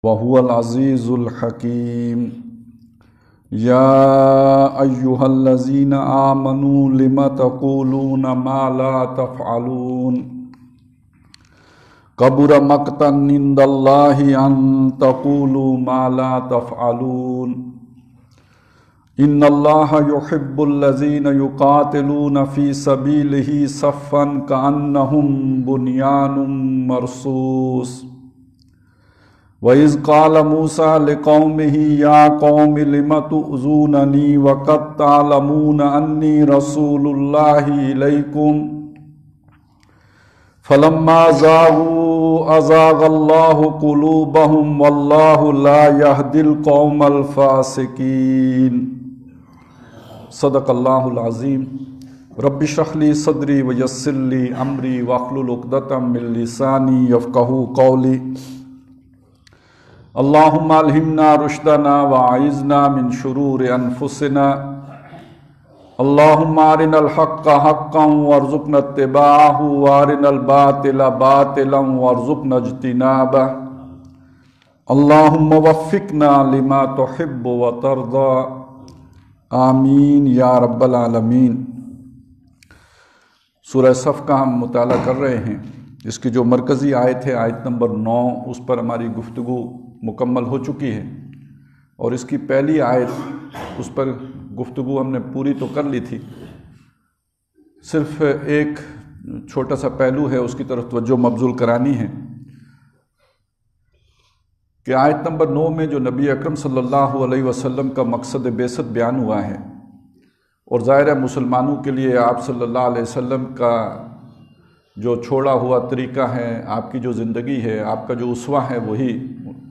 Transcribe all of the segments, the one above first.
وهو العزيز الحكيم. يا أيها الذين آمنوا لم تقولون ما لا تفعلون كبر مقتا عند الله أن تقولوا ما لا تفعلون إن الله يحب الذين يقاتلون في سبيله صفا كأنهم بنيان مرصوص. وَإِذْ قَالَ مُوسَىٰ لِقَوْمِهِ يَا قَوْمِ لِمَ تُؤْذُونَنِي وَقَدْ تَعْلَمُونَ أَنِّي رَسُولُ اللَّهِ إِلَيْكُمْ فَلَمَّا زَاغُوا أَزَاغَ اللَّهُ قُلُوبَهُمْ وَاللَّهُ لَا يَهْدِي الْقَوْمَ الْفَاسِقِينَ. صدق اللہ العظیم. رب اشرح لي صدری ویسر لي امری واحلل عقدۃ من لسانی یفقہوا قولی. اللہم الہمنا رشدنا واعذنا من شرور انفسنا. اللہم ارنا الحق حقا وارزقنا اتباعہ وارنا الباطل باطلا وارزقنا اجتنابہ. اللہم وفقنا لما تحب وترضى. آمین یا رب العالمین. سورہ صف کا ہم مطالعہ کر رہے ہیں. اس کی جو مرکزی آیت ہے آیت نمبر 9، اس پر ہماری گفتگو مکمل ہو چکی ہے، اور اس کی پہلی آیت اس پر گفتگو ہم نے پوری تو کر لی تھی. صرف ایک چھوٹا سا پہلو ہے، اس کی طرف توجہ مبذول کرانی ہے کہ آیت نمبر 9 میں جو نبی اکرم صلی اللہ علیہ وسلم کا مقصد بعثت بیان ہوا ہے، اور ظاہر ہے مسلمانوں کے لیے آپ صلی اللہ علیہ وسلم کا جو چھوڑا ہوا طریقہ ہے، آپ کی جو زندگی ہے، آپ کا جو اسوہ ہے، وہی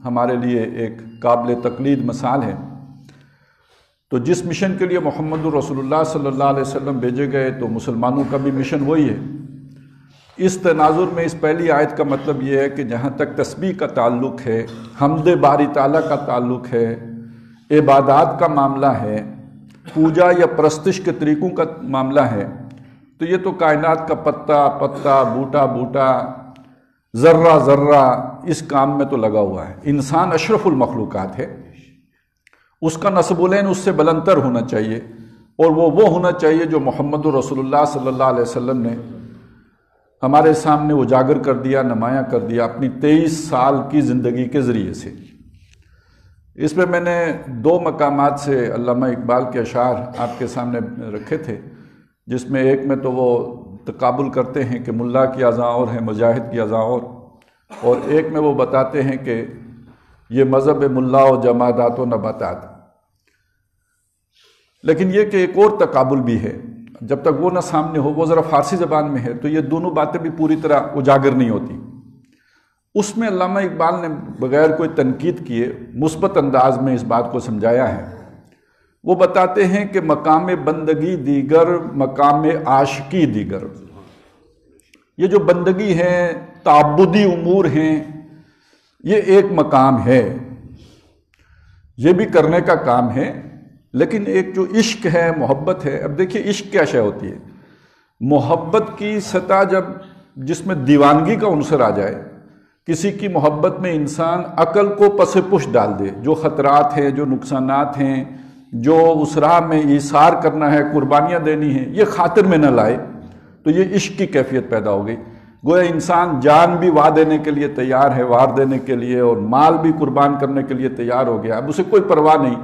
ہمارے لیے ایک قابل تقلید مثال ہے. تو جس مشن کے لیے محمد رسول اللہ صلی اللہ علیہ وسلم بھیجے گئے، تو مسلمانوں کا بھی مشن وہی ہے. اس تناظر میں اس پہلی آیت کا مطلب یہ ہے کہ جہاں تک تسبیح کا تعلق ہے، حمد باری تعالیٰ کا تعلق ہے، عبادات کا معاملہ ہے، پوجا یا پرستش کے طریقوں کا معاملہ ہے، تو یہ تو کائنات کا پتا پتا، بوٹا بوٹا، ذرہ ذرہ اس کام میں تو لگا ہوا ہے. انسان اشرف المخلوقات ہے، اس کا نسب العین اس سے بلندتر ہونا چاہیے، اور وہ ہونا چاہیے جو محمد رسول اللہ صلی اللہ علیہ وسلم نے ہمارے سامنے اجاگر کر دیا، نمایاں کر دیا اپنی 23 سال کی زندگی کے ذریعے سے. اس میں نے 2 مقامات سے علامہ اقبال کے اشعار آپ کے سامنے رکھے تھے، جس میں ایک میں تو وہ تقابل کرتے ہیں کہ ملا کی اذاں اور ہے، مجاہد کی اذاں اور ایک میں وہ بتاتے ہیں کہ یہ مذہب ملا و جمادات و نباتات. لیکن یہ کہ ایک اور تقابل بھی ہے، جب تک وہ نہ سامنے ہو، وہ ذرا فارسی زبان میں ہے، تو یہ دونوں باتیں بھی پوری طرح اجاگر نہیں ہوتی. اس میں علامہ اقبال نے بغیر کوئی تنقید کیے مثبت انداز میں اس بات کو سمجھایا ہے. وہ بتاتے ہیں کہ مقام بندگی دیگر، مقام عاشقی دیگر. یہ جو بندگی ہے، تعبدی امور ہیں، یہ ایک مقام ہے، یہ بھی کرنے کا کام ہے. لیکن ایک جو عشق ہے، محبت ہے، اب دیکھیے عشق کیا شے ہوتی ہے. محبت کی سطح جس میں دیوانگی کا عنصر آ جائے، کسی کی محبت میں انسان عقل کو پس پش ڈال دے، جو خطرات ہیں، جو نقصانات ہیں، جو اس راہ میں ایثار کرنا ہے، قربانیاں دینی ہیں، یہ خاطر میں نہ لائے، تو یہ عشق کی کیفیت پیدا ہو گئی. گویا انسان جان بھی وا دینے کے لیے تیار ہے، وار دینے کے لیے، اور مال بھی قربان کرنے کے لیے تیار ہو گیا. اب اسے کوئی پرواہ نہیں،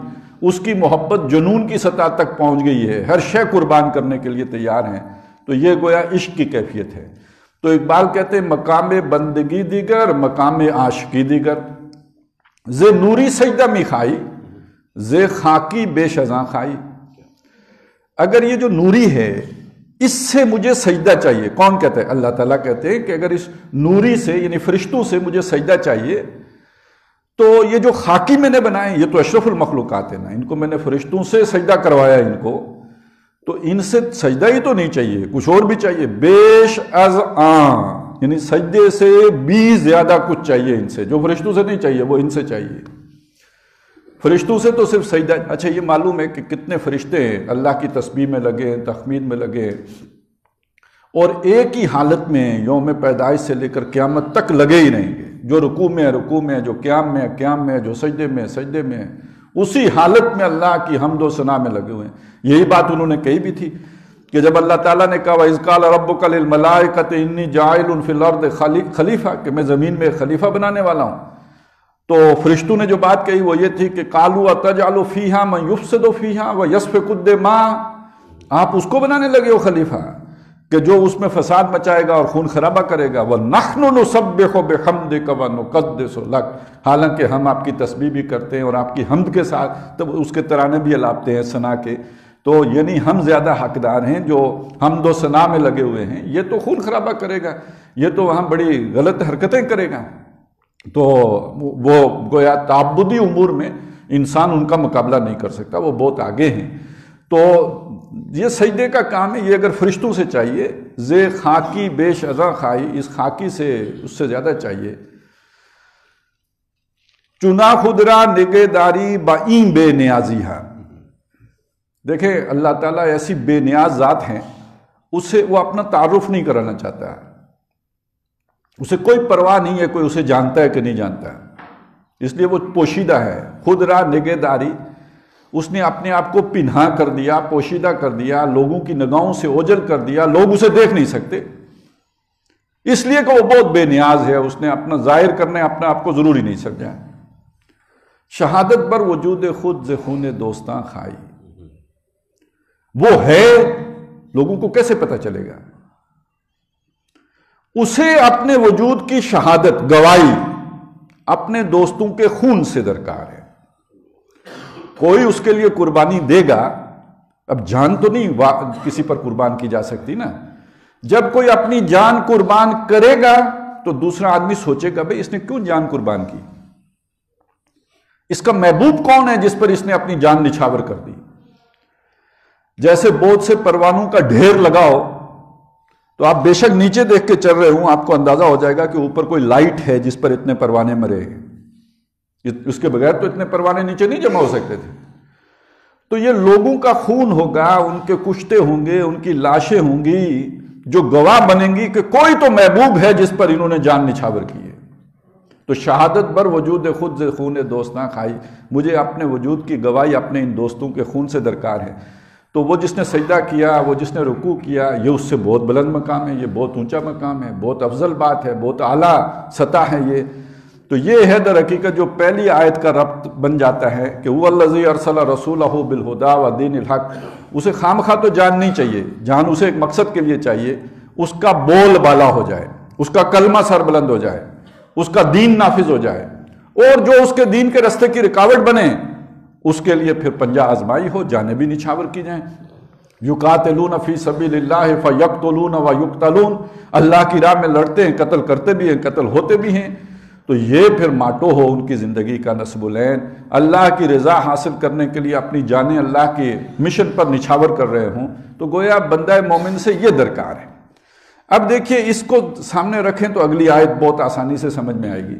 اس کی محبت جنون کی سطح تک پہنچ گئی ہے، ہر شے قربان کرنے کے لیے تیار ہیں. تو یہ گویا عشق کی کیفیت ہے. تو اقبال کہتے ہیں مقام بندگی دیگر، مقام عاشقی دیگر. ز نوری سجدہ می کھائی، ز خاکی بے شزاں کھائی. اگر یہ جو نوری ہے، اس سے مجھے سجدہ چاہیے. کون کہتا ہے؟ اللہ تعالیٰ کہتے ہیں کہ اگر اس نوری سے یعنی فرشتوں سے مجھے سجدہ چاہیے، تو یہ جو خاکی میں نے بنائے، یہ تو اشرف المخلوقات ہے نا، ان کو میں نے فرشتوں سے سجدہ کروایا ان کو، تو ان سے سجدہ ہی تو نہیں چاہیے، کچھ اور بھی چاہیے. بیش از آن، یعنی سجدے سے بھی زیادہ کچھ چاہیے ان سے، جو فرشتوں سے نہیں چاہیے وہ ان سے چاہیے. فرشتوں سے تو صرف سجدہ. اچھا یہ معلوم ہے کہ کتنے فرشتے ہیں اللہ کی تسبیح میں لگے ہیں، تحمید میں لگے ہیں، اور ایک ہی حالت میں یوم پیدائش سے لے کر قیامت تک لگے ہی رہیں گے. جو رکوع میں ہے رکوع میں ہے، جو قیام میں ہے قیام میں ہے، جو سجدے میں ہے سجدے میں ہے، اسی حالت میں اللہ کی حمد و ثنا میں لگے ہوئے ہیں۔ یہی بات انہوں نے کہی بھی تھی کہ جب اللہ تعالیٰ نے کہا وَإِذْ قَالَ رَبُّكَ لِلْمَلَائِكَةِ إِنِّي جَاعِلٌ فِي الْأَرْضِ خلیفہ، کہ میں زمین میں خلیفہ بنانے والا ہوں۔ تو فرشتوں نے جو بات کہی وہ یہ تھی کہ قَالُوا أَتَجْعَلُ فِيهَا مَن يُفْسِدُ فِيهَا وَيَسْفِكُ الدِّمَاءَ، آپ اس کو بنانے لگے ہو خلیفہ کہ جو اس میں فساد مچائے گا اور خون خرابہ کرے گا۔ وَنَحْنُ نُسَبِّحُ بِحَمْدِكَ وَنُقَدِّسُ لَكَ، حالانکہ ہم آپ کی تسبیح بھی کرتے ہیں اور آپ کی حمد کے ساتھ تب اس کے ترانے بھی الاپتے ہیں ثنا کے، تو یعنی ہم زیادہ حقدار ہیں جو حمد و ثنا میں لگے ہوئے ہیں، یہ تو خون خرابہ کرے گا، یہ تو وہاں بڑی غلط حرکتیں کرے گا۔ تو وہ گویا تعبدی امور میں انسان ان کا مقابلہ نہیں کر سکتا، وہ بہت آگے ہیں۔ تو یہ سجدے کا کام ہے، یہ اگر فرشتوں سے چاہیے، زے خاکی بیش ازاں خائی، اس خاکی سے اس سے زیادہ چاہیے۔ چنا خدرا نگہ داری با این بے نیازی ہے، دیکھیں اللہ تعالیٰ ایسی بے نیاز ذات ہیں، اسے وہ اپنا تعارف نہیں کرانا چاہتا ہے، اسے کوئی پرواہ نہیں ہے کوئی اسے جانتا ہے کہ نہیں جانتا ہے، اس لیے وہ پوشیدہ ہے۔ خود را نگہ داری، اس نے اپنے آپ کو پنہا کر دیا، پوشیدہ کر دیا، لوگوں کی نگاہوں سے اوجھل کر دیا، لوگ اسے دیکھ نہیں سکتے، اس لیے کہ وہ بہت بے نیاز ہے، اس نے اپنا ظاہر کرنے اپنے آپ کو ضروری نہیں سمجھا۔ شہادت بر وجود خود ز خون دوستاں کھائی، وہ ہے، لوگوں کو کیسے پتہ چلے گا؟ اسے اپنے وجود کی شہادت گواہی اپنے دوستوں کے خون سے درکار ہے۔ کوئی اس کے لیے قربانی دے گا، اب جان تو نہیں کسی پر قربان کی جا سکتی نا، جب کوئی اپنی جان قربان کرے گا تو دوسرا آدمی سوچے گا بھئی اس نے کیوں جان قربان کی، اس کا محبوب کون ہے جس پر اس نے اپنی جان نچھاور کر دی۔ جیسے بہت سے پروانوں کا ڈھیر لگاؤ تو آپ بے شک نیچے دیکھ کے چل رہے ہوں، آپ کو اندازہ ہو جائے گا کہ اوپر کوئی لائٹ ہے جس پر اتنے پروانے مرے، اس کے بغیر تو اتنے پروانے نیچے نہیں جمع ہو سکتے تھے۔ تو یہ لوگوں کا خون ہوگا، ان کے کشتے ہوں گے، ان کی لاشیں ہوں گی جو گواہ بنیں گی کہ کوئی تو محبوب ہے جس پر انہوں نے جان نچھاور کی ہے۔ تو شہادت بر وجود خود سے خون دوستاں کھائی، مجھے اپنے وجود کی گواہی اپنے ان دوستوں کے خون سے درکار ہے۔ تو وہ جس نے سجدہ کیا، وہ جس نے رکوع کیا، یہ اس سے بہت بلند مقام ہے، یہ بہت اونچا مقام ہے، بہت افضل بات ہے، بہت اعلیٰ سطح ہے یہ۔ تو یہ ہے در حقیقت جو پہلی آیت کا ربط بن جاتا ہے کہ هو الذی ارسل رسولہ بالہدی ودین الحق، اسے خامخواہ تو جان نہیں چاہیے، جان اسے ایک مقصد کے لیے چاہیے، اس کا بول بالا ہو جائے، اس کا کلمہ سر بلند ہو جائے، اس کا دین نافذ ہو جائے، اور جو اس کے دین کے رستے کی رکاوٹ بنے اس کے لیے پھر پنجہ آزمائی ہو، جانیں بھی نچھاور کی جائیں۔ یقاتلون فی سبیل اللہ فیقتلون ویقتلون، اللہ کی راہ میں لڑتے ہیں، قتل کرتے بھی ہیں، قتل ہوتے بھی ہیں۔ تو یہ پھر ماٹو ہو ان کی زندگی کا نصب العین، اللہ کی رضا حاصل کرنے کے لیے اپنی جانیں اللہ کے مشن پر نچھاور کر رہے ہوں، تو گویا بندہ مومن سے یہ درکار ہے۔ اب دیکھیے اس کو سامنے رکھیں تو اگلی آیت بہت آسانی سے سمجھ میں آئے گی۔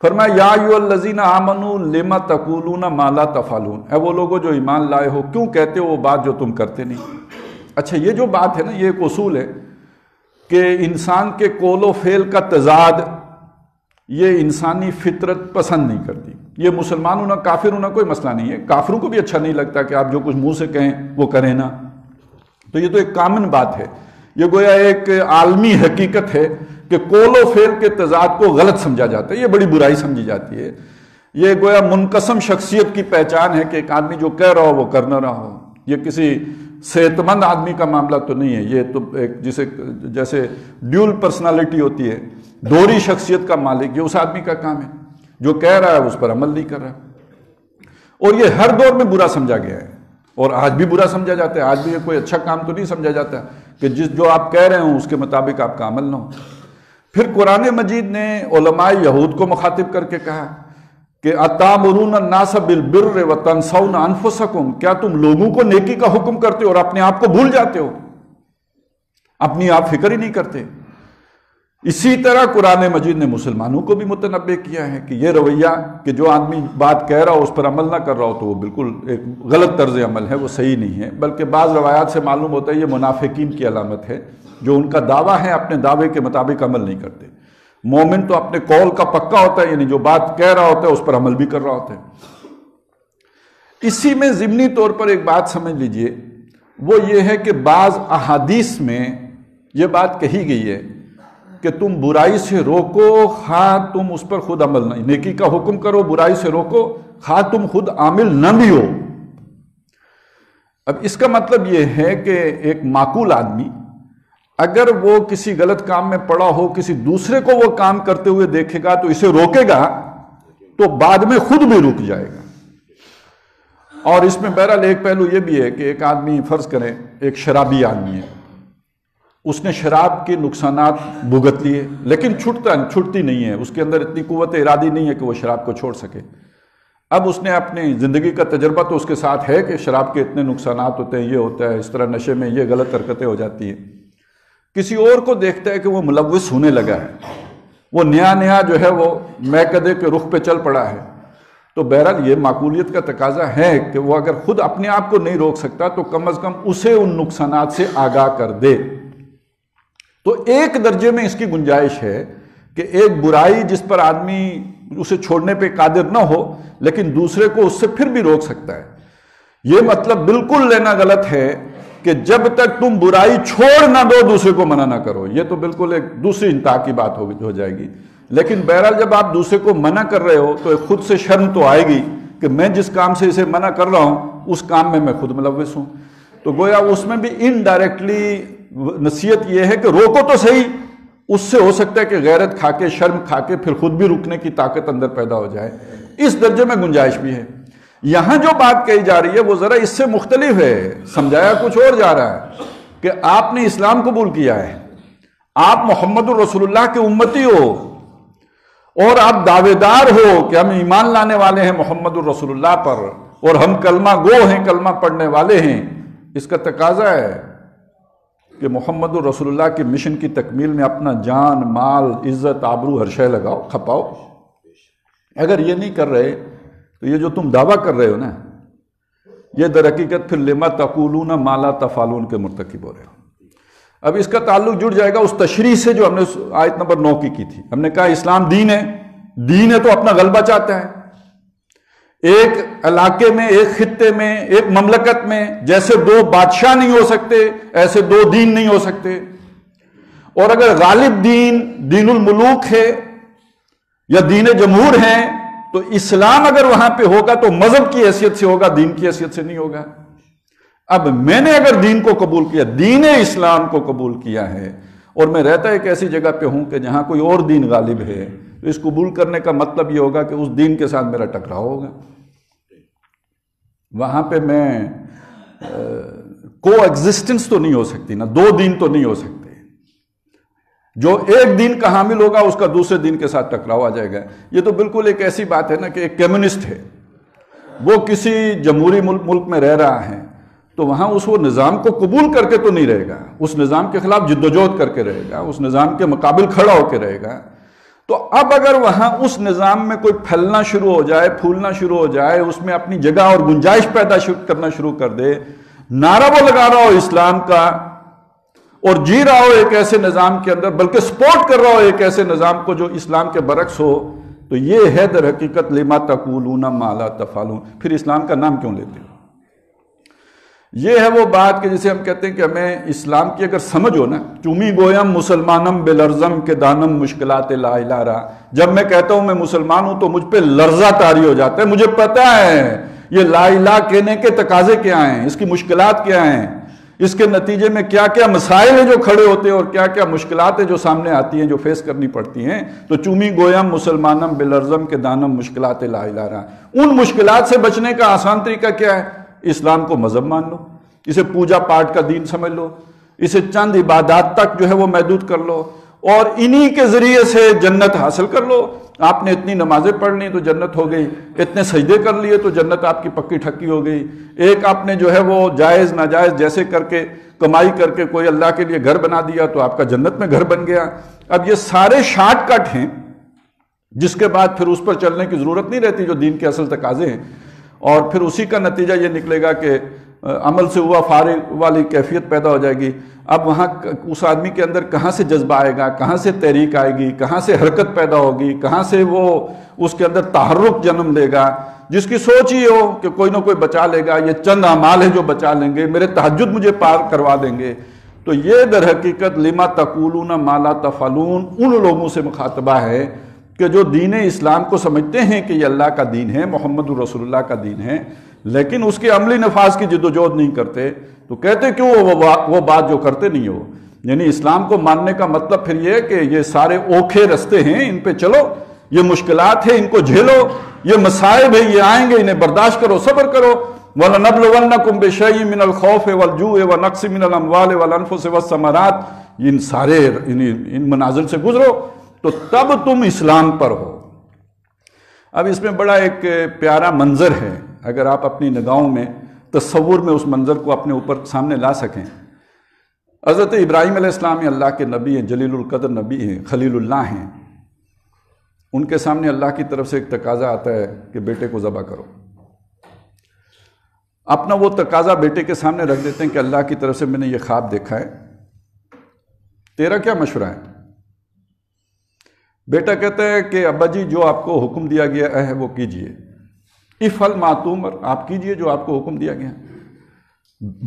فرمایا یا ایھا الذین آمنوا لم تقولون ما لا تفعلون، اے وہ لوگوں جو ایمان لائے ہو کیوں کہتے ہو وہ بات جو تم کرتے نہیں۔ اچھا یہ جو بات ہے نا، یہ ایک اصول ہے کہ انسان کے قول و فعل کا تضاد یہ انسانی فطرت پسند نہیں کرتی۔ یہ مسلمان ہونا کافر ہونا کوئی مسئلہ نہیں ہے، کافروں کو بھی اچھا نہیں لگتا کہ آپ جو کچھ منہ سے کہیں وہ کریں نا، تو یہ تو ایک کامن بات ہے، یہ گویا ایک عالمی حقیقت ہے کہ قول و فعل کے تضاد کو غلط سمجھا جاتا ہے، یہ بڑی برائی سمجھی جاتی ہے۔ یہ گویا منقسم شخصیت کی پہچان ہے کہ ایک آدمی جو کہہ رہا ہو وہ کر نہ رہا ہو۔ یہ کسی صحت مند آدمی کا معاملہ تو نہیں ہے، یہ تو ایک جیسے ڈیول پرسنالٹی ہوتی ہے، دوہری شخصیت کا مالک، یہ اس آدمی کا کام ہے جو کہہ رہا ہے اس پر عمل نہیں کر رہا۔ اور یہ ہر دور میں برا سمجھا گیا ہے اور آج بھی برا سمجھا جاتا ہے، آج بھی یہ کوئی اچھا کام تو نہیں سمجھا جاتا کہ جو آپ کہہ رہے ہوں اس کے مطابق آپ کا عمل نہ ہو۔ پھر قرآن مجید نے علماء یہود کو مخاطب کر کے کہا کہ اتامرون الناس بالبر وتنسون انفسکم، کیا تم لوگوں کو نیکی کا حکم کرتے ہو اور اپنے آپ کو بھول جاتے ہو، اپنی آپ فکر ہی نہیں کرتے۔ اسی طرح قرآن مجید نے مسلمانوں کو بھی متنبہ کیا ہے کہ یہ رویہ کہ جو آدمی بات کہہ رہا ہو اس پر عمل نہ کر رہا ہو تو وہ بالکل ایک غلط طرز عمل ہے، وہ صحیح نہیں ہے، بلکہ بعض روایات سے معلوم ہوتا ہے یہ منافقین کی علامت ہے جو ان کا دعویٰ ہے اپنے دعوے کے مطابق عمل نہیں کرتے۔ مومن تو اپنے قول کا پکا ہوتا ہے، یعنی جو بات کہہ رہا ہوتا ہے اس پر عمل بھی کر رہا ہوتا ہے۔ اسی میں ضمنی طور پر ایک بات سمجھ لیجئے، وہ یہ ہے کہ بعض احادیث میں یہ بات کہی گئی ہے کہ تم برائی سے روکو خواہ تم اس پر خود عمل نہ، نیکی کا حکم کرو، برائی سے روکو خواہ تم خود عامل نہ بھی ہو۔ اب اس کا مطلب یہ ہے کہ ایک معقول آدمی اگر وہ کسی غلط کام میں پڑا ہو، کسی دوسرے کو وہ کام کرتے ہوئے دیکھے گا تو اسے روکے گا تو بعد میں خود بھی رک جائے گا۔ اور اس میں بہرحال ایک پہلو یہ بھی ہے کہ ایک آدمی فرض کریں ایک شرابی آدمی ہے، اس نے شراب کے نقصانات بھگت لیے لیکن چھٹتی نہیں ہے، اس کے اندر اتنی قوت ارادی نہیں ہے کہ وہ شراب کو چھوڑ سکے۔ اب اس نے اپنی زندگی کا تجربہ تو اس کے ساتھ ہے کہ شراب کے اتنے نقصانات ہوتے ہیں، یہ ہوتا ہے، اس طرح نشے میں یہ غلط حرکتیں ہو جاتی ہیں۔ کسی اور کو دیکھتا ہے کہ وہ ملوث ہونے لگا ہے، وہ نیا جو ہے وہ میکدے کے رخ پہ چل پڑا ہے، تو بہرحال یہ معقولیت کا تقاضا ہے کہ وہ اگر خود اپنے آپ کو نہیں روک سکتا تو کم از کم اسے ان نقصانات سے آگاہ کر دے۔ تو ایک درجے میں اس کی گنجائش ہے کہ ایک برائی جس پر آدمی اسے چھوڑنے پہ قادر نہ ہو لیکن دوسرے کو اس سے پھر بھی روک سکتا ہے۔ یہ مطلب بالکل لینا غلط ہے کہ جب تک تم برائی چھوڑ نہ دو دوسرے کو منع نہ کرو، یہ تو بالکل ایک دوسری انتہا کی بات ہو جائے گی۔ لیکن بہرحال جب آپ دوسرے کو منع کر رہے ہو تو خود سے شرم تو آئے گی کہ میں جس کام سے اسے منع کر رہا ہوں اس کام میں میں خود ملوث ہوں۔ تو گویا اس میں بھی انڈائریکٹلی نصیحت یہ ہے کہ روکو تو صحیح، اس سے ہو سکتا ہے کہ غیرت کھا کے شرم کھا کے پھر خود بھی رکنے کی طاقت اندر پیدا ہو جائے، اس درجے میں گنجائش بھی ہے۔ یہاں جو بات کہی جا رہی ہے وہ ذرا اس سے مختلف ہے، سمجھایا کچھ اور جا رہا ہے کہ آپ نے اسلام قبول کیا ہے، آپ محمد الرسول اللہ کے امتی ہو اور آپ دعوے دار ہو کہ ہم ایمان لانے والے ہیں محمد الرسول اللہ پر اور ہم کلمہ گو ہیں، کلمہ پڑھنے والے ہیں۔ اس کا تقاضا ہے کہ محمد الرسول اللہ کے مشن کی تکمیل میں اپنا جان، مال، عزت، آبرو ہر شے لگاؤ، کھپاؤ۔ اگر یہ نہیں کر رہے تو یہ جو تم دعویٰ کر رہے ہو نا، یہ در حقیقت پھر لما تقولون ما لا تفعلون کے مرتکب ہو رہے ہو۔ اب اس کا تعلق جڑ جائے گا اس تشریح سے جو ہم نے آیت نمبر 9 کی تھی۔ ہم نے کہا اسلام دین ہے تو اپنا غلبہ چاہتا ہے۔ ایک علاقے میں، ایک خطے میں، ایک مملکت میں جیسے دو بادشاہ نہیں ہو سکتے ایسے دو دین نہیں ہو سکتے، اور اگر غالب دین الملوک ہے یا دین جمہور ہے تو اسلام اگر وہاں پہ ہوگا تو مذہب کی حیثیت سے ہوگا، دین کی حیثیت سے نہیں ہوگا۔ اب میں نے اگر دین کو قبول کیا، دین اسلام کو قبول کیا ہے، اور میں رہتا ایک ایسی جگہ پہ ہوں کہ جہاں کوئی اور دین غالب ہے، تو اس قبول کرنے کا مطلب یہ ہوگا کہ اس دین کے ساتھ میرا ٹکراؤ ہوگا۔ وہاں پہ میں کو ایگزسٹنس تو نہیں ہو سکتی نا، دو دین تو نہیں ہو سکتے۔ جو ایک دین کا حامل ہوگا اس کا دوسرے دین کے ساتھ ٹکراؤ آ جائے گا۔ یہ تو بالکل ایک ایسی بات ہے نا کہ ایک کمیونسٹ ہے، وہ کسی جمہوری ملک میں رہ رہا ہے تو وہاں اس وہ نظام کو قبول کر کے تو نہیں رہے گا، اس نظام کے خلاف جدوجہد کر کے رہے گا، اس نظام کے مقابل کھڑا ہو کے رہے گا۔ تو اب اگر وہاں اس نظام میں کوئی پھیلنا شروع ہو جائے، پھولنا شروع ہو جائے، اس میں اپنی جگہ اور گنجائش پیدا کرنا شروع کر دے، نعرہ وہ لگا رہا ہو اسلام کا اور جی رہا ہو ایک ایسے نظام کے اندر، بلکہ سپورٹ کر رہا ہو ایک ایسے نظام کو جو اسلام کے برعکس ہو، تو یہ ہے در حقیقت لما تقولون ما لا تفعلون۔ پھر اسلام کا نام کیوں لیتے ہو؟ یہ ہے وہ بات کہ جسے ہم کہتے ہیں کہ ہمیں اسلام کی اگر سمجھ ہو نا، چومی گویم مسلمانم بلرزم کے دانم مشکلات لا الہ را، جب میں کہتا ہوں میں مسلمان ہوں تو مجھ پہ لرزہ طاری ہو جاتا ہے، مجھے پتا ہے یہ لا الہ کہنے کے تقاضے کیا ہیں، اس کی مشکلات کیا ہیں، اس کے نتیجے میں کیا کیا مسائل ہیں جو کھڑے ہوتے ہیں اور کیا کیا مشکلات ہیں جو سامنے آتی ہیں، جو فیس کرنی پڑتی ہیں۔ تو چومی گویم مسلمانم بلرزم کے دانم مشکلات لا الہ را، ان مشکلات سے بچنے کا آسان طریقہ کیا ہے؟ اسلام کو مذہب مان لو، اسے پوجا پاٹ کا دین سمجھ لو، اسے چند عبادات تک جو ہے وہ محدود کر لو، اور انہی کے ذریعے سے جنت حاصل کر لو۔ آپ نے اتنی نمازیں پڑھ لی تو جنت ہو گئی، اتنے سجدے کر لیے تو جنت آپ کی پکی ٹھکی ہو گئی، ایک آپ نے جو ہے وہ جائز ناجائز جیسے کر کے کمائی کر کے کوئی اللہ کے لیے گھر بنا دیا تو آپ کا جنت میں گھر بن گیا۔ اب یہ سارے شارٹ کٹ ہیں جس کے بعد پھر اس پر چلنے کی ضرورت نہیں رہتی جو دین کے اصل تقاضے ہیں، اور پھر اسی کا نتیجہ یہ نکلے گا کہ عمل سے ہوا فارغ والی کیفیت پیدا ہو جائے گی۔ اب وہاں اس آدمی کے اندر کہاں سے جذبہ آئے گا، کہاں سے تحریک آئے گی، کہاں سے حرکت پیدا ہوگی، کہاں سے وہ اس کے اندر تحرک جنم لے گا، جس کی سوچ ہی ہو کہ کوئی نہ کوئی بچا لے گا، یہ چند اعمال ہیں جو بچا لیں گے، میرے تہجد مجھے پار کروا دیں گے. تو یہ در حقیقت لما تقولون ما لا تفعلون ان لوگوں سے مخاطبہ ہے کہ جو دین اسلام کو سمجھتے ہیں کہ یہ اللہ کا دین ہے، محمد رسول اللہ کا دین ہے، لیکن اس کے عملی نفاذ کی جد و جہد نہیں کرتے. تو کہتے کیوں وہ بات جو کرتے نہیں ہو. یعنی اسلام کو ماننے کا مطلب پھر یہ کہ یہ سارے اوکھے رستے ہیں، ان پہ چلو، یہ مشکلات ہیں ان کو جھیلو، یہ مصائب ہیں یہ آئیں گے، انہیں برداشت کرو، صبر کرو. وَلَنَبْلُوَنَّكُمْ بِشَيْءٍ مِّنَ الْخَوْفِ وَالْجُوعِ وَنَقْصٍ مِّنَ الْأَمْوَالِ وَالْأَنفُسِ وَالثَّمَرَاتِ، ان سارے ان منازل سے گزرو تو تب تم اسلام پر ہو. اب اس میں بڑا ایک پیارا منظر ہے، اگر آپ اپنی نگاہوں میں تصور میں اس منظر کو اپنے اوپر سامنے لا سکیں. حضرت ابراہیم علیہ السلام اللہ کے نبی ہیں، جلیل القدر نبی ہیں، خلیل اللہ ہیں. ان کے سامنے اللہ کی طرف سے ایک تقاضا آتا ہے کہ بیٹے کو ذبح کرو. اپنا وہ تقاضا بیٹے کے سامنے رکھ دیتے ہیں کہ اللہ کی طرف سے میں نے یہ خواب دیکھا ہے، تیرا کیا مشورہ ہے؟ بیٹا کہتا ہے کہ ابا جی جو آپ کو حکم دیا گیا ہے وہ کیجئے، افعل ما تؤمر، آپ کیجئے جو آپ کو حکم دیا گیا.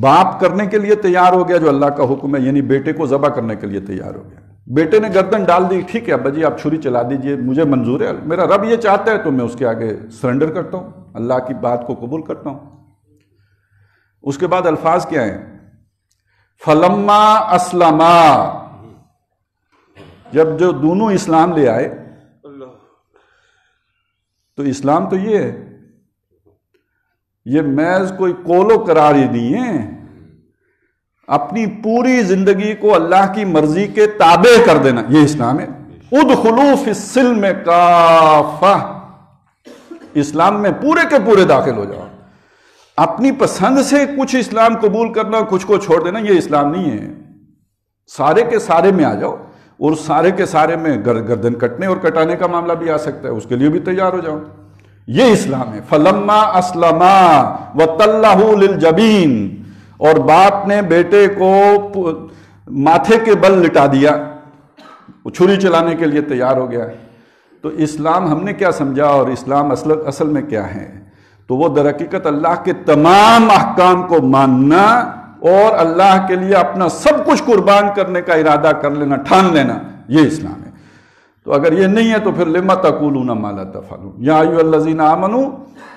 باپ کرنے کے لیے تیار ہو گیا جو اللہ کا حکم ہے، یعنی بیٹے کو ذبح کرنے کے لیے تیار ہو گیا. بیٹے نے گردن ڈال دی، ٹھیک ہے ابا جی آپ چھری چلا دیجئے، مجھے منظور ہے، میرا رب یہ چاہتا ہے تو میں اس کے آگے سرنڈر کرتا ہوں، اللہ کی بات کو قبول کرتا ہوں. اس کے بعد الفاظ کیا ہیں؟ فلما اسلما، جب جو دونوں اسلام لے آئے. تو اسلام تو یہ ہے، یہ محض کوئی قول و قرار ہی نہیں ہے، اپنی پوری زندگی کو اللہ کی مرضی کے تابع کر دینا، یہ اسلام ہے. ادخلوا فی السلم کافہ، اسلام میں پورے کے پورے داخل ہو جاؤ. اپنی پسند سے کچھ اسلام قبول کرنا، کچھ کو چھوڑ دینا، یہ اسلام نہیں ہے. سارے کے سارے میں آ جاؤ، اور سارے کے سارے میں گردن کٹنے اور کٹانے کا معاملہ بھی آ سکتا ہے، اس کے لیے بھی تیار ہو جاؤ. یہ اسلام ہے. فلما اسلما وتلہ للجبین، اور باپ نے بیٹے کو ماتھے کے بل لٹا دیا، وہ چھری چلانے کے لیے تیار ہو گیا. تو اسلام ہم نے کیا سمجھا اور اسلام اصل میں کیا ہے؟ تو وہ در حقیقت اللہ کے تمام احکام کو ماننا اور اللہ کے لیے اپنا سب کچھ قربان کرنے کا ارادہ کر لینا، ٹھان لینا، یہ اسلام ہے. تو اگر یہ نہیں ہے تو پھر لما تقولون ما لا تفعلون، یا ایھا الذین آمنوا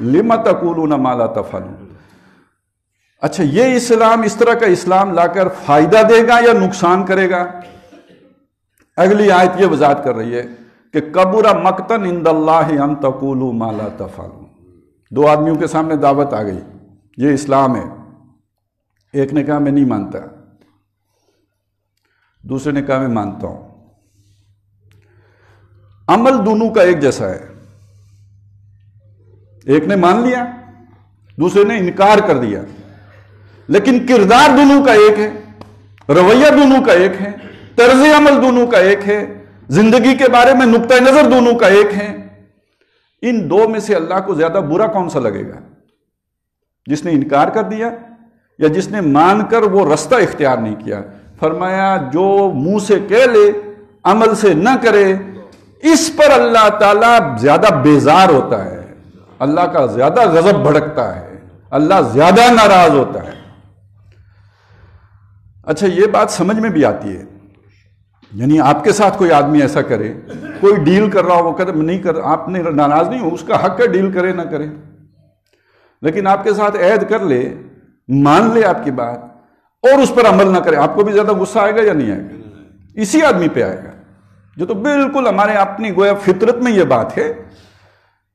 لما تقولون ما لا تفعلون. اچھا، یہ اسلام، اس طرح کا اسلام لا کر فائدہ دے گا یا نقصان کرے گا؟ اگلی آیت یہ وضاحت کر رہی ہے کہ کبر مقتا عند اللہ ان تقولوا ما لا تفعلون. دو آدمیوں کے سامنے دعوت آ گئی، یہ اسلام ہے. ایک نے کہا میں نہیں مانتا، دوسرے نے کہا میں مانتا ہوں. عمل دونوں کا ایک جیسا ہے، ایک نے مان لیا، دوسرے نے انکار کر دیا، لیکن کردار دونوں کا ایک ہے، رویہ دونوں کا ایک ہے، طرز عمل دونوں کا ایک ہے، زندگی کے بارے میں نقطہ نظر دونوں کا ایک ہے. ان دو میں سے اللہ کو زیادہ برا کون سا لگے گا؟ جس نے انکار کر دیا یا جس نے مان کر وہ رستہ اختیار نہیں کیا؟ فرمایا جو منہ سے کہہ لے عمل سے نہ کرے، اس پر اللہ تعالیٰ زیادہ بیزار ہوتا ہے، اللہ کا زیادہ غضب بھڑکتا ہے، اللہ زیادہ ناراض ہوتا ہے. اچھا، یہ بات سمجھ میں بھی آتی ہے. یعنی آپ کے ساتھ کوئی آدمی ایسا کرے، کوئی ڈیل کر رہا ہو، وہ کہتے نہیں کر، آپ نے ناراض نہیں ہو، اس کا حق ہے ڈیل کرے نہ کرے، لیکن آپ کے ساتھ عہد کر لے، مان لے آپ کی بات اور اس پر عمل نہ کرے، آپ کو بھی زیادہ غصہ آئے گا یا نہیں آئے گا؟ اسی آدمی پہ آئے گا جو تو بالکل ہمارے اپنی گویا فطرت میں یہ بات ہے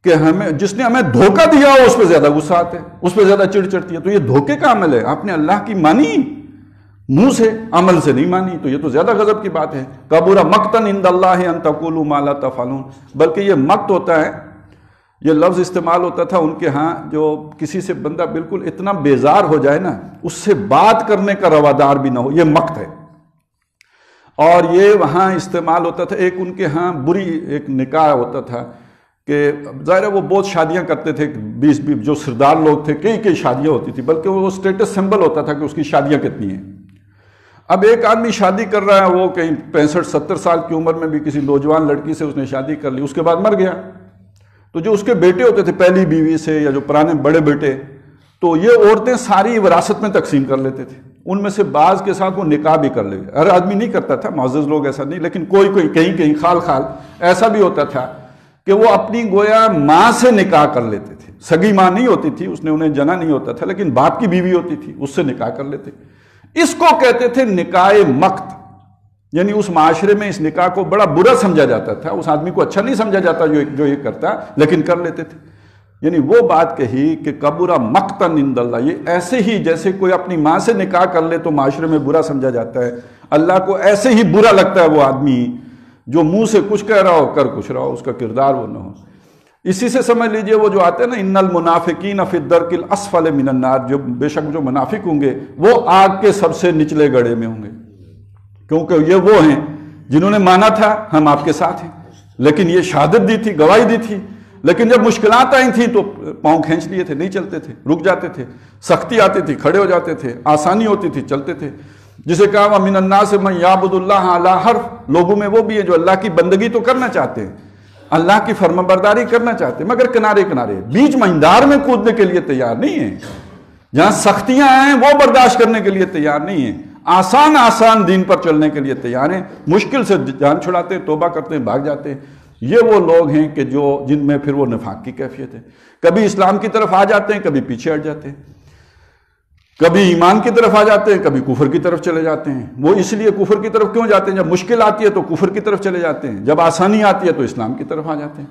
کہ ہمیں جس نے ہمیں دھوکہ دیا ہو اس پہ زیادہ غصہ آتا ہے، اس پہ زیادہ چڑ چڑھتی ہے. تو یہ دھوکے کا عمل ہے، آپ نے اللہ کی مانی منہ سے، عمل سے نہیں مانی، تو یہ تو زیادہ غضب کی بات ہے. کبر مقتا عند اللہ ان تقولوا ما لا تفعلون. بلکہ یہ مقت ہوتا ہے، یہ لفظ استعمال ہوتا تھا ان کے ہاں، جو کسی سے بندہ بالکل اتنا بیزار ہو جائے نا، اس سے بات کرنے کا روادار بھی نہ ہو، یہ مقت ہے. اور یہ وہاں استعمال ہوتا تھا، ایک ان کے ہاں بری ایک نکاح ہوتا تھا کہ ظاہر ہے وہ بہت شادیاں کرتے تھے، 20 جو سردار لوگ تھے کئی شادیاں ہوتی تھی، بلکہ وہ اسٹیٹس سمبل ہوتا تھا کہ اس کی شادیاں کتنی ہیں. اب ایک آدمی شادی کر رہا ہے، وہ کہیں 65-70 سال کی عمر میں بھی کسی نوجوان لڑکی سے اس نے شادی کر لی، اس کے بعد مر گیا، تو جو اس کے بیٹے ہوتے تھے پہلی بیوی سے یا جو پرانے بڑے بیٹے، تو یہ عورتیں ساری وراثت میں تقسیم کر لیتے تھے، ان میں سے بعض کے ساتھ وہ نکاح بھی کر لے گئے. ہر آدمی نہیں کرتا تھا، معزز لوگ ایسا نہیں، لیکن کوئی کہیں خال ایسا بھی ہوتا تھا کہ وہ اپنی گویا ماں سے نکاح کر لیتے تھے. سگی ماں نہیں ہوتی تھی، اس نے انہیں جنا نہیں ہوتا تھا، لیکن باپ کی بیوی ہوتی تھی، اس سے نکاح کر لیتے. اس کو کہتے تھے نکاح مقت، یعنی اس معاشرے میں اس نکاح کو بڑا برا سمجھا جاتا تھا، اس آدمی کو اچھا نہیں سمجھا جاتا جو یہ کرتا، لیکن کر لیتے تھے. یعنی وہ بات کہی کہ کبرا مقتن عند اللہ، یہ ایسے ہی جیسے کوئی اپنی ماں سے نکاح کر لے تو معاشرے میں برا سمجھا جاتا ہے، اللہ کو ایسے ہی برا لگتا ہے وہ آدمی جو منہ سے کچھ کہہ رہا ہو کر کچھ رہا ہو، اس کا کردار وہ نہ ہو. اسی سے سمجھ لیجئے وہ جو آتے ہیں نا ان المنافقین فی الدرک الاسفل من النار، جو بے شک جو منافق ہوں گے وہ آگ کے سب سے نچلے گڑھے میں ہوں گے، کیونکہ یہ وہ ہیں جنہوں نے مانا تھا ہم آپ کے ساتھ ہیں، لیکن یہ شہادت دی تھی، گواہی دی تھی، لیکن جب مشکلات آئی تھیں تو پاؤں کھینچ لیے تھے، نہیں چلتے تھے، رک جاتے تھے، سختی آتی تھی کھڑے ہو جاتے تھے، آسانی ہوتی تھی چلتے تھے. جسے کہا وَمِنَ النَّاسِ مَن يَعْبُدُ اللَّهَ عَلَىٰ حَرْفٍ، لوگوں میں وہ بھی ہیں جو اللہ کی بندگی تو کرنا چاہتے ہیں، اللہ کی فرمانبرداری کرنا چاہتے ہیں، مگر کنارے بیچ مہندار میں کودنے کے لیے تیار نہیں ہیں. جہاں سختیاں ہیں وہ برداشت کرنے کے لیے تیار نہیں ہیں، آسان دین پر چلنے کے لیے تیار ہیں، مشکل سے جان چھڑاتے ہیں، توبہ کرتے ہیں، بھاگ جاتے ہیں. یہ وہ لوگ ہیں کہ جن میں پھر وہ نفاق کی کیفیت ہے، کبھی اسلام کی طرف آ جاتے ہیں، کبھی پیچھے ہٹ جاتے ہیں، کبھی ایمان کی طرف آ جاتے ہیں، کبھی کفر کی طرف چلے جاتے ہیں. وہ اس لیے کفر کی طرف کیوں جاتے ہیں؟ جب مشکل آتی ہے تو کفر کی طرف چلے جاتے ہیں، جب آسانی آتی ہے تو اسلام کی طرف آ جاتے ہیں.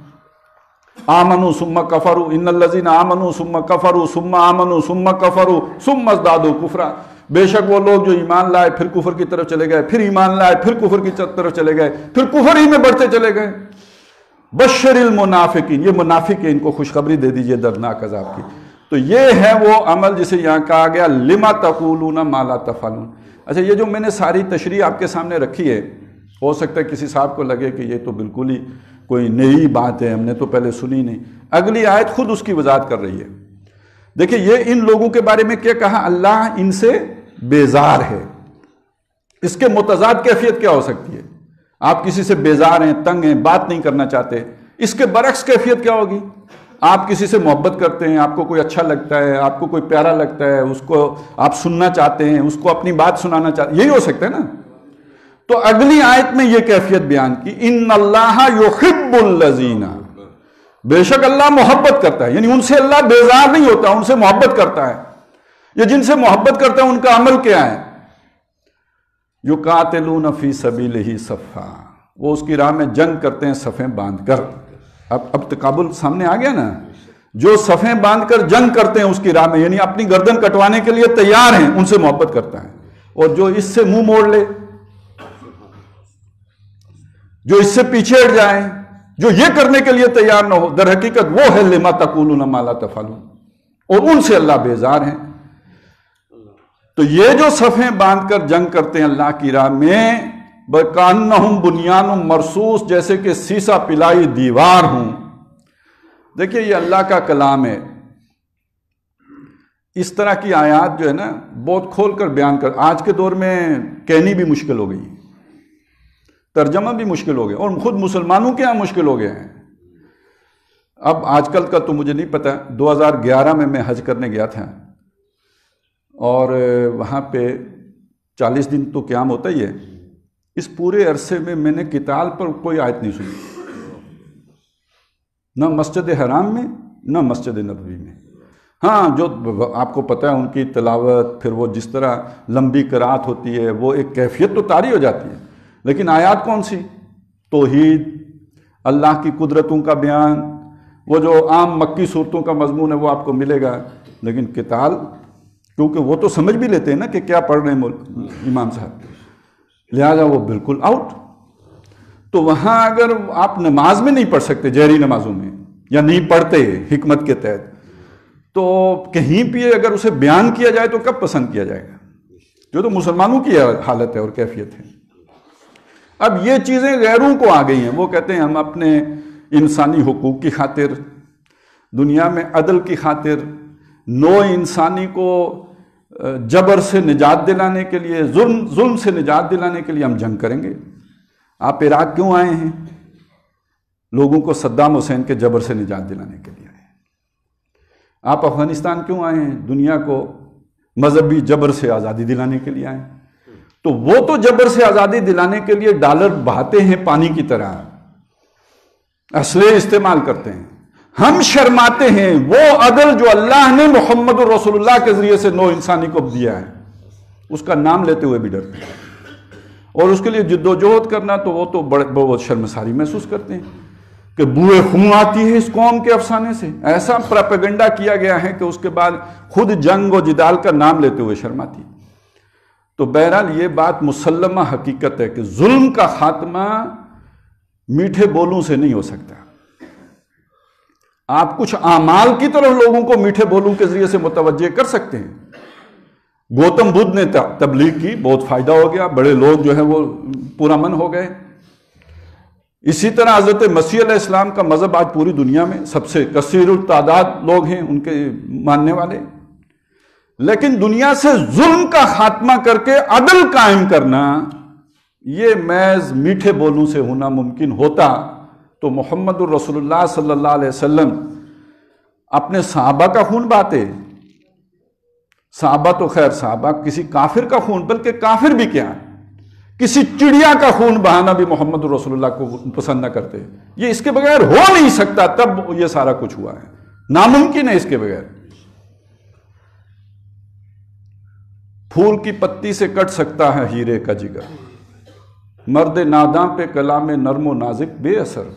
آمنوا ثم کفروا ان الذین آمنوا ثم کفروا ثم آمنوا ثم کفروا ثم ازدادوا کفرا، بے شک وہ لوگ جو ایمان لائے پھر کفر کی طرف چلے گئے، پھر ایمان لائے پھر کفر کی طرف چلے گئے، پھر کفر ہی میں بڑھتے چلے گئے. بشر المنافقین، یہ منافق ہیں، ان کو خوشخبری دے دیجئے دردناک عذاب کی. تو یہ ہے وہ عمل جسے یہاں کہا گیا لما تقولون ما لا تفعلون. اچھا، یہ جو میں نے ساری تشریح آپ کے سامنے رکھی ہے، ہو سکتا ہے کسی صاحب کو لگے کہ یہ تو بالکل ہی کوئی نئی بات ہے، ہم نے تو پہلے سنی نہیں. اگلی آیت خود اس کی وضاحت کر رہی ہے. دیکھیں یہ ان لوگوں کے بارے میں کیا کہا، اللہ ان سے بیزار ہے. اس کے متضاد کیفیت کیا ہو سکتی ہے؟ آپ کسی سے بیزار ہیں، تنگ ہیں، بات نہیں کرنا چاہتے. اس کے برعکس کیفیت کیا ہوگی؟ آپ کسی سے محبت کرتے ہیں، آپ کو کوئی اچھا لگتا ہے، آپ کو کوئی پیارا لگتا ہے، اس کو آپ سننا چاہتے ہیں، اس کو اپنی بات سنانا چاہتے ہیں، یہی ہو سکتا ہے نا. تو اگلی آیت میں یہ کیفیت بیان کی، ان اللہ یحب الذین، بے شک اللہ محبت کرتا ہے، یعنی ان سے اللہ بیزار نہیں ہوتا، ان سے محبت کرتا ہے. یہ جن سے محبت کرتا ہے ان کا عمل کیا ہے؟ یقاتلون فی سبیلہ صفا، وہ اس کی راہ میں جنگ کرتے ہیں صفیں باندھ کر. اب تقابل سامنے آ گیا نا، جو صفیں باندھ کر جنگ کرتے ہیں اس کی راہ میں، یعنی اپنی گردن کٹوانے کے لیے تیار ہیں، ان سے محبت کرتا ہے. اور جو اس سے منہ موڑ لے، جو اس سے پیچھے ہٹ جائیں، جو یہ کرنے کے لیے تیار نہ ہو، در حقیقت وہ ہے لما تقولون ما لا تفعلون، اور ان سے اللہ بیزار ہیں. تو یہ جو صفیں باندھ کر جنگ کرتے ہیں اللہ کی راہ میں، بَكَأَنَّهُمْ بُنْيَانٌ مَرْصُوصٌ، جیسے کہ سیسا پلائی دیوار ہوں. دیکھیے یہ اللہ کا کلام ہے. اس طرح کی آیات جو ہے نا بہت کھول کر بیان کر، آج کے دور میں کہنی بھی مشکل ہو گئی، ترجمہ بھی مشکل ہو گیا، اور خود مسلمانوں کے ہاں مشکل ہو گئے ہیں. اب آج کل کا تو مجھے نہیں پتہ، 2011 میں حج کرنے گیا تھا، اور وہاں پہ 40 دن تو قیام ہوتا ہی ہے. اس پورے عرصے میں نے قتال پر کوئی آیت نہیں سنی، نہ مسجد حرام میں نہ مسجد نبوی میں. ہاں جو آپ کو پتہ ہے ان کی تلاوت، پھر وہ جس طرح لمبی قرات ہوتی ہے، وہ ایک کیفیت تو طاری ہو جاتی ہے، لیکن آیات کون سی؟ توحید، اللہ کی قدرتوں کا بیان، وہ جو عام مکی صورتوں کا مضمون ہے وہ آپ کو ملے گا. لیکن قتال، کیونکہ وہ تو سمجھ بھی لیتے ہیں نا کہ کیا پڑھ رہے ہیں امام صاحب، لہذا وہ بالکل آؤٹ. تو وہاں اگر آپ نماز میں نہیں پڑھ سکتے، جہری نمازوں میں، یا نہیں پڑھتے حکمت کے تحت، تو کہیں بھی اگر اسے بیان کیا جائے تو کب پسند کیا جائے گا؟ جو تو مسلمانوں کی حالت ہے اور کیفیت ہے. اب یہ چیزیں غیروں کو آ گئی ہیں، وہ کہتے ہیں ہم اپنے انسانی حقوق کی خاطر، دنیا میں عدل کی خاطر، نوع انسانی کو جبر سے نجات دلانے کے لیے، ظلم سے نجات دلانے کے لیے ہم جنگ کریں گے۔ آپ عراق کیوں آئے ہیں؟ لوگوں کو صدام حسین کے جبر سے نجات دلانے کے لیے آئے ہیں۔ آپ افغانستان کیوں آئے ہیں؟ دنیا کو مذہبی جبر سے آزادی دلانے کے لیے آئے ہیں۔ تو وہ تو جبر سے آزادی دلانے کے لیے ڈالر بہاتے ہیں پانی کی طرح، اسلحے استعمال کرتے ہیں۔ ہم شرماتے ہیں وہ عدل جو اللہ نے محمد الرسول اللہ کے ذریعے سے نو انسانی کو دیا ہے، اس کا نام لیتے ہوئے بھی ڈرتے ہیں، اور اس کے لیے جد و جہد کرنا تو وہ تو بہت شرمساری محسوس کرتے ہیں کہ بوئے خون آتی ہے اس قوم کے افسانے سے۔ ایسا پراپیگنڈا کیا گیا ہے کہ اس کے بعد خود جنگ و جدال کا نام لیتے ہوئے شرماتی ہے۔ تو بہرحال یہ بات مسلمہ حقیقت ہے کہ ظلم کا خاتمہ میٹھے بولوں سے نہیں ہو سکتا۔ آپ کچھ اعمال کی طرف لوگوں کو میٹھے بولوں کے ذریعے سے متوجہ کر سکتے ہیں۔ گوتم بدھ نے تبلیغ کی، بہت فائدہ ہو گیا، بڑے لوگ جو ہیں وہ پورا من ہو گئے۔ اسی طرح حضرت مسیح علیہ السلام کا مذہب آج پوری دنیا میں سب سے کثیر التعداد لوگ ہیں ان کے ماننے والے۔ لیکن دنیا سے ظلم کا خاتمہ کر کے عدل قائم کرنا، یہ محض میٹھے بولوں سے ہونا ممکن ہوتا تو محمد الرسول اللہ صلی اللہ علیہ وسلم اپنے صحابہ کا خون بہاتے۔ صحابہ تو خیر صحابہ کسی کافر کا خون، بلکہ کافر بھی کیا، کسی چڑیا کا خون بہانا بھی محمد الرسول اللہ کو پسند نہ کرتے۔ یہ اس کے بغیر ہو نہیں سکتا، تب یہ سارا کچھ ہوا ہے، ناممکن ہے اس کے بغیر۔ پھول کی پتی سے کٹ سکتا ہے ہیرے کا جگر، مرد ناداں پہ کلام نرم و نازک بے اثر۔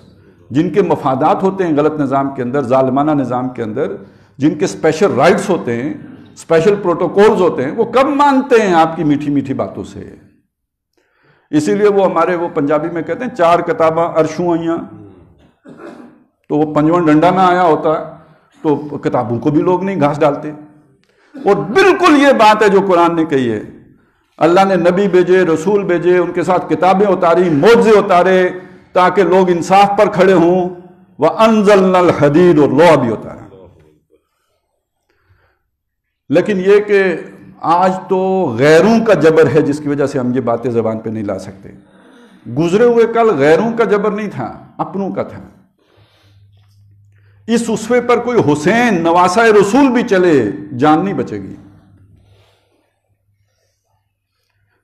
جن کے مفادات ہوتے ہیں غلط نظام کے اندر، ظالمانہ نظام کے اندر، جن کے اسپیشل رائٹس ہوتے ہیں، اسپیشل پروٹوکولز ہوتے ہیں، وہ کب مانتے ہیں آپ کی میٹھی میٹھی باتوں سے؟ اسی لیے وہ ہمارے وہ پنجابی میں کہتے ہیں 4 کتاباں عرشوں آئیاں، تو وہ 5واں ڈنڈا نہ آیا ہوتا تو کتابوں کو بھی لوگ نہیں گھاس ڈالتے۔ اور بالکل یہ بات ہے جو قرآن نے کہی ہے، اللہ نے نبی بھیجے، رسول بھیجے، ان کے ساتھ کتابیں اتاری، معجزے اتارے تاکہ لوگ انصاف پر کھڑے ہوں۔ وَأَنزَلْنَا الْحَدِيدَ، اور لوہا بھی اتارا۔ لیکن یہ کہ آج تو غیروں کا جبر ہے جس کی وجہ سے ہم یہ باتیں زبان پہ نہیں لا سکتے۔ گزرے ہوئے کل غیروں کا جبر نہیں تھا، اپنوں کا تھا۔ اس اسوے پر کوئی حسین نواسہ رسول بھی چلے، جان نہیں بچے گی۔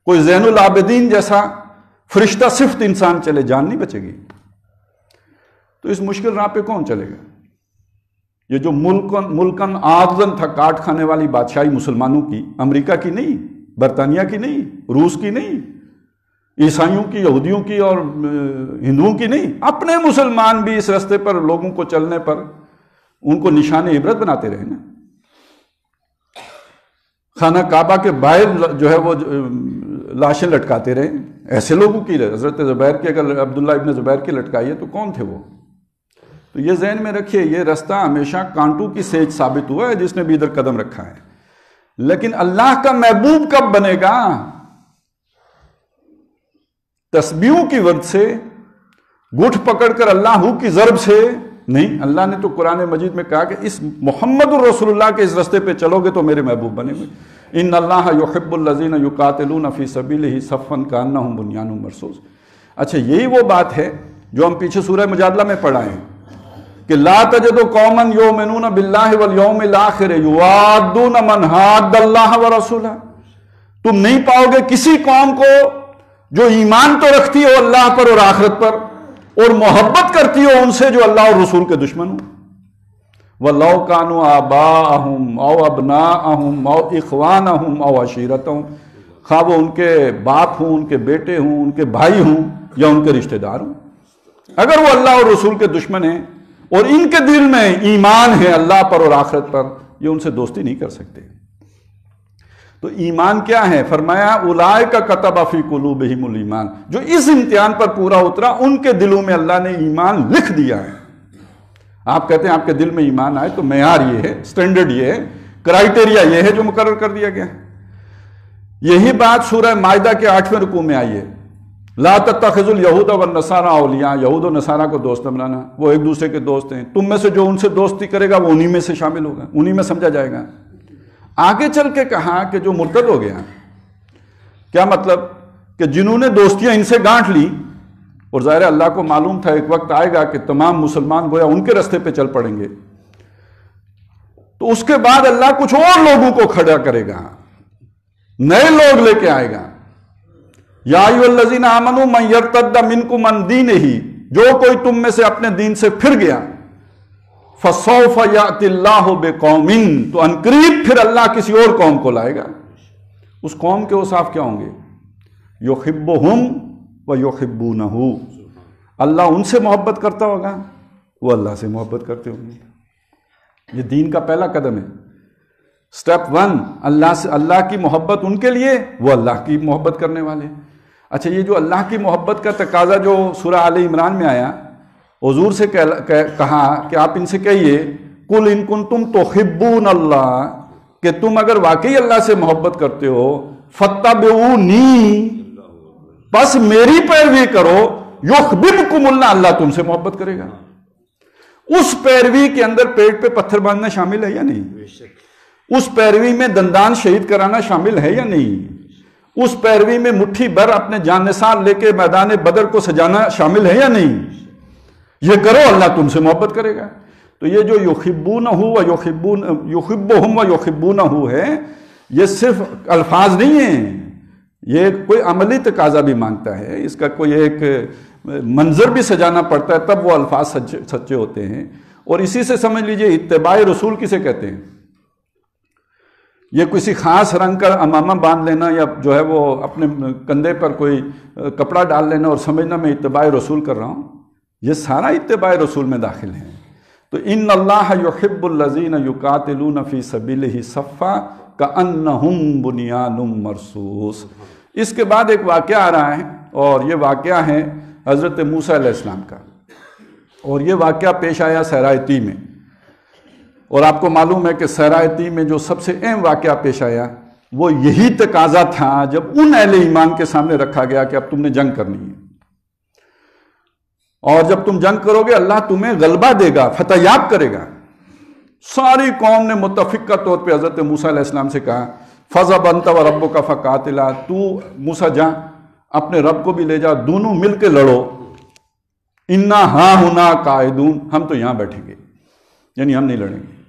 کوئی زین العابدین جیسا فرشتہ صفت انسان چلے، جان نہیں بچے گی۔ تو اس مشکل راہ پہ کون چلے گا؟ یہ جو ملکن آغزن تھا، کاٹ کھانے والی بادشاہی مسلمانوں کی، امریکہ کی نہیں، برطانیہ کی نہیں، روس کی نہیں، عیسائیوں کی، یہودیوں کی اور ہندوؤں کی نہیں، اپنے مسلمان بھی اس راستے پر لوگوں کو چلنے پر ان کو نشان عبرت بناتے رہے نا۔ خانہ کعبہ کے باہر جو ہے وہ لاشیں لٹکاتے رہے، ایسے لوگوں کی۔ حضرت زبیر کی اگر عبداللہ ابن زبیر کی لٹکائی ہے تو کون تھے وہ؟ تو یہ ذہن میں رکھیے، یہ رستہ ہمیشہ کانٹوں کی سیج ثابت ہوا ہے جس نے بھی ادھر قدم رکھا ہے۔ لیکن اللہ کا محبوب کب بنے گا؟ تسبیحوں کی ورد سے، گٹھ پکڑ کر اللہ کی ضرب سے نہیں۔ اللہ نے تو قرآن مجید میں کہا کہ اس محمد الرسول اللہ کے اس رستے پہ چلو گے تو میرے محبوب بنے گے۔ ان اللہ یحب الذین یقاتلون فی سبیلہ صفا کانہم بنیان مرصوص۔ اچھا، یہی وہ بات ہے جو ہم پیچھے سورہ مجادلہ میں پڑھا ہے کہ لا تجد قوما یؤمنون باللہ والیوم الآخر یوادون من حاد اللہ ورسولہ۔ تم نہیں پاؤ گے کسی قوم کو جو ایمان تو رکھتی ہو اللہ پر اور آخرت پر، اور محبت کرتی ہو ان سے جو اللہ اور رسول کے دشمن ہوں۔ وَلَوْ كَانُوا آبَاءَهُمْ أَوْ أَبْنَاءَهُمْ أَوْ إِخْوَانَهُمْ أَوْ عَشِيرَتَهُمْ، خواہ وہ ان کے باپ ہوں، ان کے بیٹے ہوں، ان کے بھائی ہوں یا ان کے رشتہ دار ہوں، اگر وہ اللہ اور رسول کے دشمن ہیں اور ان کے دل میں ایمان ہے اللہ پر اور آخرت پر، یہ ان سے دوستی نہیں کر سکتے۔ تو ایمان کیا ہے؟ فرمایا اولئک کتب فی قلوبہم الایمان، جو اس امتحان پر پورا اترا ان کے دلوں میں اللہ نے ایمان لکھ دیا ہے۔ آپ کہتے ہیں آپ کے دل میں ایمان آئے تو معیار یہ ہے، سٹینڈرڈ یہ ہے، کرائیٹیریا یہ ہے جو مقرر کر دیا گیا۔ یہی بات سورہ مائدہ کے 8ویں رکوع میں آئی ہے، لا تتخذوا الیہود والنصارى اولیاء، یہود و نصارہ کو دوست نہ بنانا، وہ ایک دوسرے کے دوست ہیں، تم میں سے جو ان سے دوستی کرے گا وہ انہی میں سے شامل ہوگا، انہی میں سمجھا جائے گا۔ آگے چل کے کہا کہ جو مرتد ہو گیا، کیا مطلب کہ جنہوں نے دوستیاں ان سے گانٹھ لی، اور ظاہر اللہ کو معلوم تھا ایک وقت آئے گا کہ تمام مسلمان گویا ان کے راستے پہ چل پڑیں گے، تو اس کے بعد اللہ کچھ اور لوگوں کو کھڑا کرے گا، نئے لوگ لے کے آئے گا۔ یا ایھا الذین آمنوا من یرتد منکم عن دینہ، جو کوئی تم میں سے اپنے دین سے پھر گیا، فسوف یأتی اللہ بقوم، تو عنقریب پھر اللہ کسی اور قوم کو لائے گا۔ اس قوم کے اوصاف کیا ہوں گے؟ یحبہم ویحبونہ، اللہ ان سے محبت کرتا ہوگا، وہ اللہ سے محبت کرتے ہوں گے۔ یہ دین کا پہلا قدم ہے، سٹیپ 1، اللہ کی محبت ان کے لیے، وہ اللہ کی محبت کرنے والے۔ اچھا، یہ جو اللہ کی محبت کا تقاضا جو سورہ آل عمران میں آیا، حضور سے کہا کہ آپ ان سے کہیے قل ان کنتم تحبون اللہ، کہ تم اگر واقعی اللہ سے محبت کرتے ہو، فاتبعونی، بس میری پیروی کرو، یحببکم اللہ، اللہ تم سے محبت کرے گا۔ اس پیروی کے اندر پیٹ پہ پتھر باندھنا شامل ہے یا نہیں؟ اس پیروی میں دندان شہید کرانا شامل ہے یا نہیں؟ اس پیروی میں مٹھی بھر اپنے جان نثار لے کے میدان بدر کو سجانا شامل ہے یا نہیں؟ یہ کرو، اللہ تم سے محبت کرے گا۔ تو یہ جو یحبہم و یحبونہ ہے، یہ صرف الفاظ نہیں ہیں، یہ کوئی عملی تقاضا بھی مانگتا ہے، اس کا کوئی ایک منظر بھی سجانا پڑتا ہے، تب وہ الفاظ سچے ہوتے ہیں۔ اور اسی سے سمجھ لیجئے اتباع رسول کسے کہتے ہیں؟ یہ کسی خاص رنگ کا امامہ باندھ لینا، یا جو ہے وہ اپنے کندھے پر کوئی کپڑا ڈال لینا اور سمجھنا میں اتباع رسول کر رہا ہوں، یہ سارا اتباع رسول میں داخل ہے۔ تو ان اللہ یحب الذین یقاتلون فی سبیلہ صفا کأنہم بنیان مرصوص۔ اس کے بعد ایک واقعہ آ رہا ہے، اور یہ واقعہ ہے حضرت موسیٰ علیہ السلام کا، اور یہ واقعہ پیش آیا صحرائے طی میں۔ اور آپ کو معلوم ہے کہ صحرائے طی میں جو سب سے اہم واقعہ پیش آیا وہ یہی تقاضا تھا جب ان اہل ایمان کے سامنے رکھا گیا کہ اب تم نے جنگ کرنی ہے، اور جب تم جنگ کرو گے اللہ تمہیں غلبہ دے گا، فتح یاب کرے گا۔ ساری قوم نے متفقہ طور پہ حضرت موسیٰ علیہ السلام سے کہا فَاذْهَبْ أَنْتَ وَرَبُّكَ فَقَاتِلَا، تو موسیٰ جا اپنے رب کو بھی لے جا، دونوں مل کے لڑو، اِنَّا هَاهُنَا قَاعِدُونَ، ہم تو یہاں بیٹھیں گے، یعنی ہم نہیں لڑیں گے۔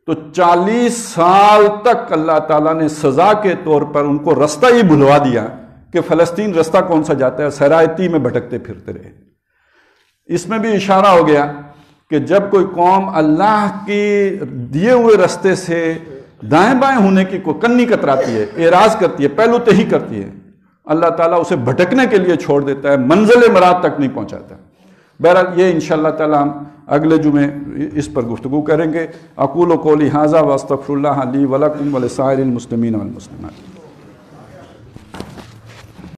تو 40 سال تک اللہ تعالیٰ نے سزا کے طور پر ان کو رستہ ہی بھلوا دیا کہ فلسطین رستہ کون سا جاتا ہے، صحرائے طی میں بھٹکتے پھرتے رہے۔ اس میں بھی اشارہ ہو گیا کہ جب کوئی قوم اللہ کی دیے ہوئے رستے سے دائیں بائیں ہونے کی کوئی کنی کتراتی ہے، اعراض کرتی ہے، پہلو تہی کرتی ہے، اللہ تعالیٰ اسے بھٹکنے کے لیے چھوڑ دیتا ہے، منزل مراد تک نہیں پہنچاتا۔ بہرحال یہ انشاءاللہ تعالیٰ ہم اگلے جمعے اس پر گفتگو کریں گے۔ اقول قولی ھذا واستغفر اللہ لی ولکم ولسائر المسلمین والمسلمات۔